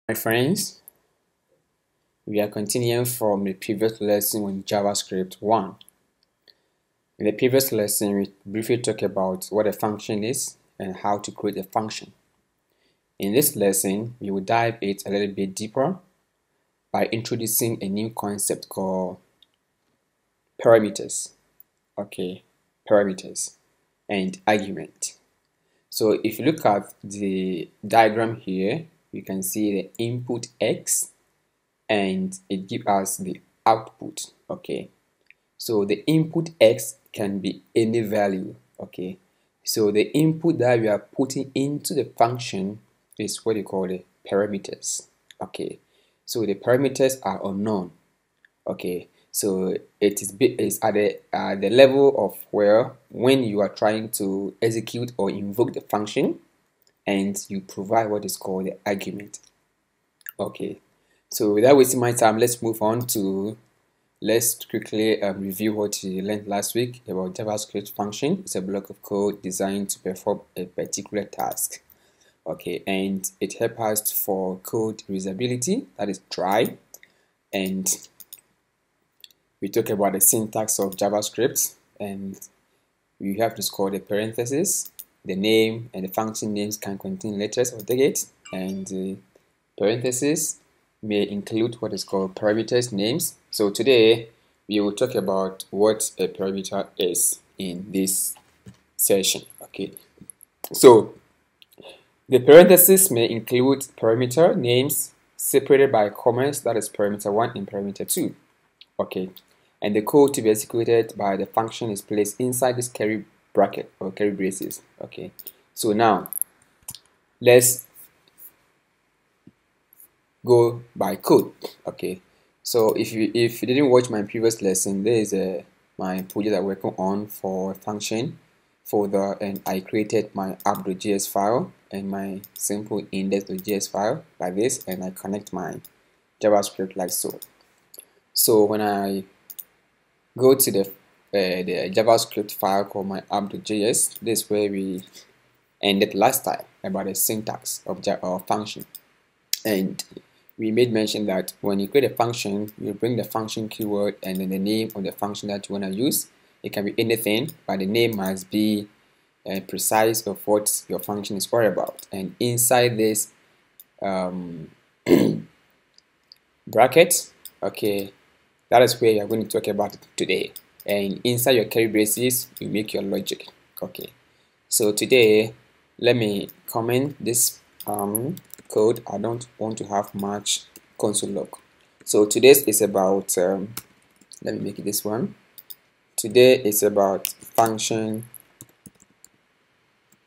My friends, we are continuing from the previous lesson on JavaScript 1. In the previous lesson, we briefly talked about what a function is and how to create a function. In this lesson, we will dive it a little bit deeper by introducing a new concept called parameters. Parameters and argument. So if you look at the diagram here, you can see the input X and it gives us the output. So the input X can be any value. So the input that we are putting into the function is what you call the parameters. So the parameters are unknown. So it is at the level of where when you are trying to execute or invoke the function and you provide what is called the argument. So without wasting my time, let's move on to let's quickly review what we learned last week about JavaScript function. It's a block of code designed to perform a particular task. And it helps us for code reusability, that is try. And we talk about the syntax of JavaScript, and we have to score the parentheses. The name and the function names can contain letters or digits, and the parentheses may include what is called parameters names. So today we will talk about what a parameter is in this session. So the parentheses may include parameter names separated by commas, that is parameter 1 and parameter 2. And the code to be executed by the function is placed inside this curly bracket or curly braces. So now let's go by code. So if you didn't watch my previous lesson, there is my project I'm working on for function folder, and I created my app.js file and my simple index.js file like this, and I connect my JavaScript like so. So when I go to the JavaScript file called my app.js, this is where we ended last time about the syntax of our function. And we made mention that when you create a function, you bring the function keyword and then the name of the function that you want to use. It can be anything, but the name must be precise of what your function is all about. And inside this bracket, that is where you're going to talk about it today. And inside your curly braces, you make your logic. So today, let me comment this code. I don't want to have much console log. So today's is about let me make it this one. Today is about function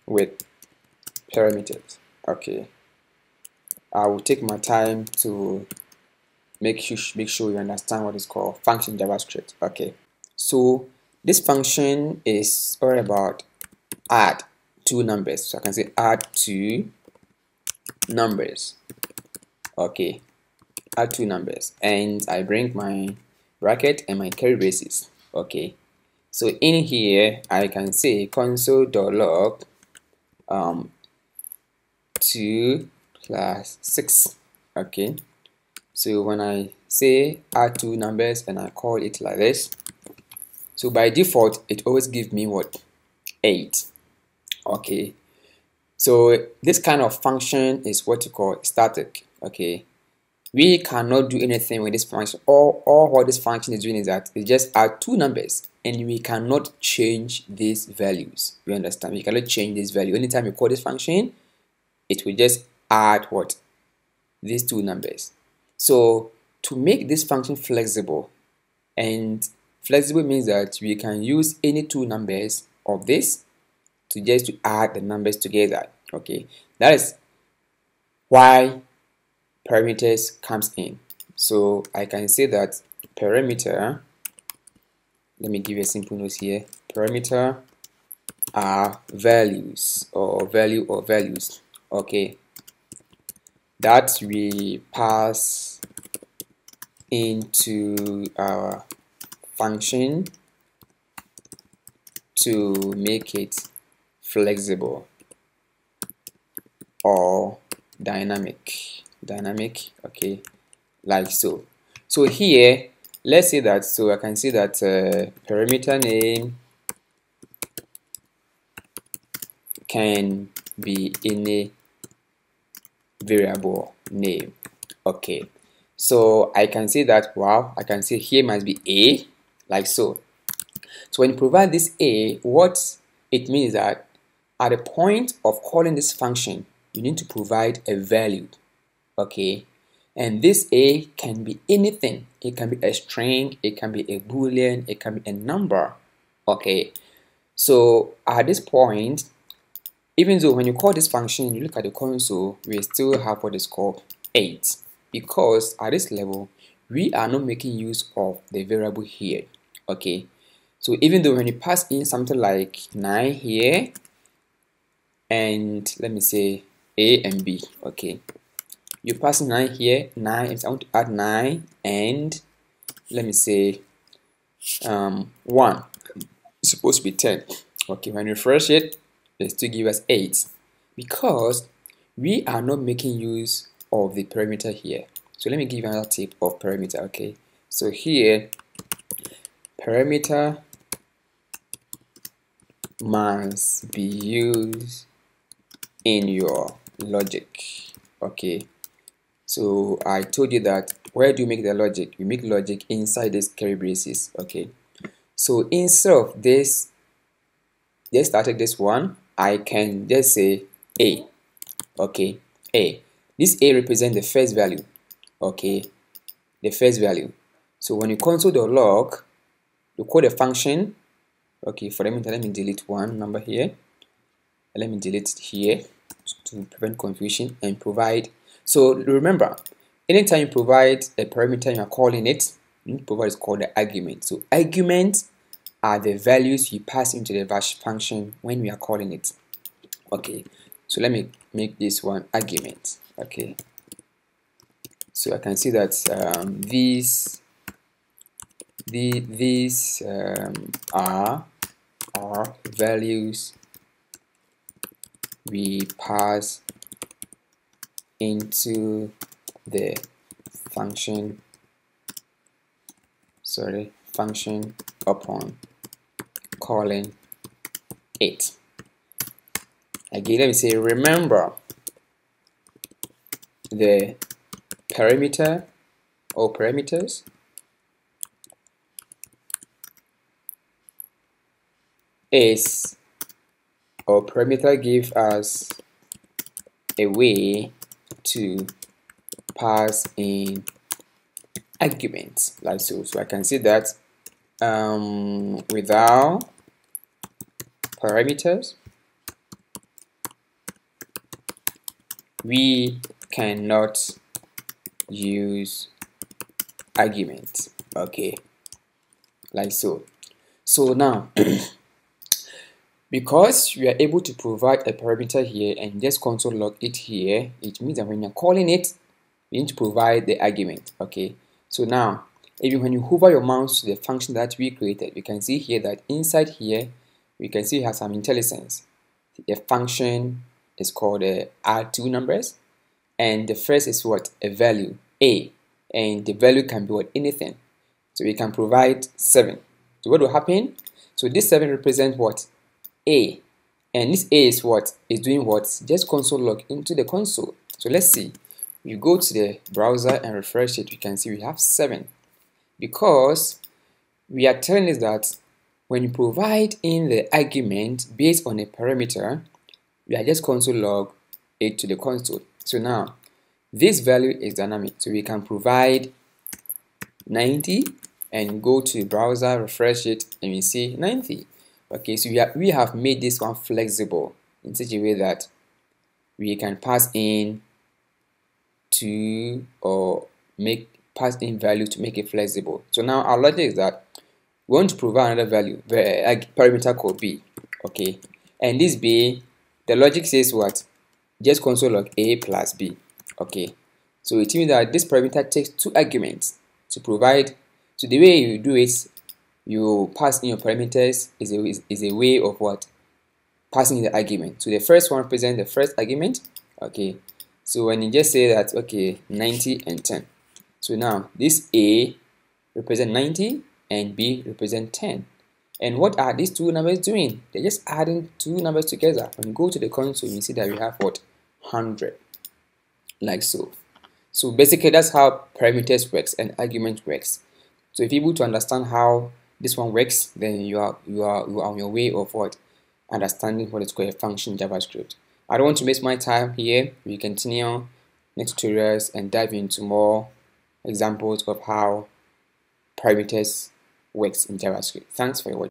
with parameters. I will take my time to make sure you understand what is called function JavaScript. So this function is all about add two numbers. So I can say add two numbers. Add two numbers, and I bring my bracket and my curly braces. So in here I can say console.log 2 plus 6. So when I say add two numbers and I call it like this, so by default it always gives me what? 8. So this kind of function is what you call static. We cannot do anything with this function. All what this function is doing is that it just add two numbers, and we cannot change these values. You understand? We cannot change this value. Anytime you call this function, it will just add what? These two numbers. So to make this function flexible, and flexible means that we can use any two numbers of this to add the numbers together. That is why parameters comes in. So I can say that parameter, let me give you a simple note here, parameter are values or values that we pass into our function to make it flexible or dynamic. dynamic, okay, like so. So here, let's say that, so I can see that parameter name can be any variable name. Okay, so I can say that, wow, I can say here must be a, like so. So when you provide this a, what it means that at the point of calling this function, you need to provide a value. Okay, and this a can be anything. It can be a string, it can be a boolean, it can be a number. Okay, so at this point, even though when you call this function, you look at the console, we still have what is called 8, because at this level we are not making use of the variable here. Okay, so even though when you pass in something like 9 here, and let me say a and b, okay, you pass 9 here, 9, if I want to add 9 and let me say 1, it's supposed to be 10. Okay, when you refresh it, it still give us 8 because we are not making use of the parameter here. So let me give you another tip of parameter. Okay, so here parameter must be used in your logic. Okay, so I told you that where do you make the logic? You make logic inside this curly braces. Okay, so instead of this, just started this one, I can just say a. Okay, a. This a represents the first value. Okay, the first value. So when you console.log, you call the function. Okay, for them, let me delete one number here. Let me delete it here to prevent confusion and provide. So remember, anytime you provide a parameter, you are calling it, you need to provide is called the argument. So arguments are the values you pass into the function when we are calling it. Okay, so let me make this one argument. Okay, so I can see that these are values we pass into the function upon calling it. Again, let me say, remember the parameter or parameters is, or parameter give us a way to pass in arguments, like so. So I can see that without parameters we cannot use arguments. Okay, like so. So now because we are able to provide a parameter here and just console log it here, it means that when you're calling it, you need to provide the argument. Okay, so now even when you hover your mouse to the function that we created, you can see here that inside here we can see it has some IntelliSense. The function is called add two numbers, and the first is what? A value a, and the value can be what? Anything. So we can provide 7. So what will happen? So this 7 represents what? A, and this a is what? Is doing what? Just console log into the console. So let's see. We go to the browser and refresh it. We can see we have 7 because we are telling us that when you provide in the argument based on a parameter, we are just console log it to the console. So now this value is dynamic, so we can provide 90 and go to the browser, refresh it, and we see 90. Okay, so we have made this one flexible in such a way that we can pass in to or pass in value to make it flexible. So now our logic is that we want to provide another value, parameter called b. Okay, and this b, the logic says what? Just console log a plus b. Okay, so it means that this parameter takes 2 arguments to provide. So the way you do it, you pass in your parameters is a way of what? Passing in the argument. So the first one represents the first argument. Okay, So when you just say that, okay, 90 and 10. So now this A represent 90 and B represent 10. And what are these two numbers doing? They're just adding two numbers together. When you go to the console, you see that we have what? 100, like so. So basically that's how parameters works and argument works. So if you're able to understand how this one works, then you are on your way of what? Understanding what is called a function in JavaScript. I don't want to waste my time here. We continue next tutorials and dive into more examples of how parameters works in JavaScript. Thanks for your watching.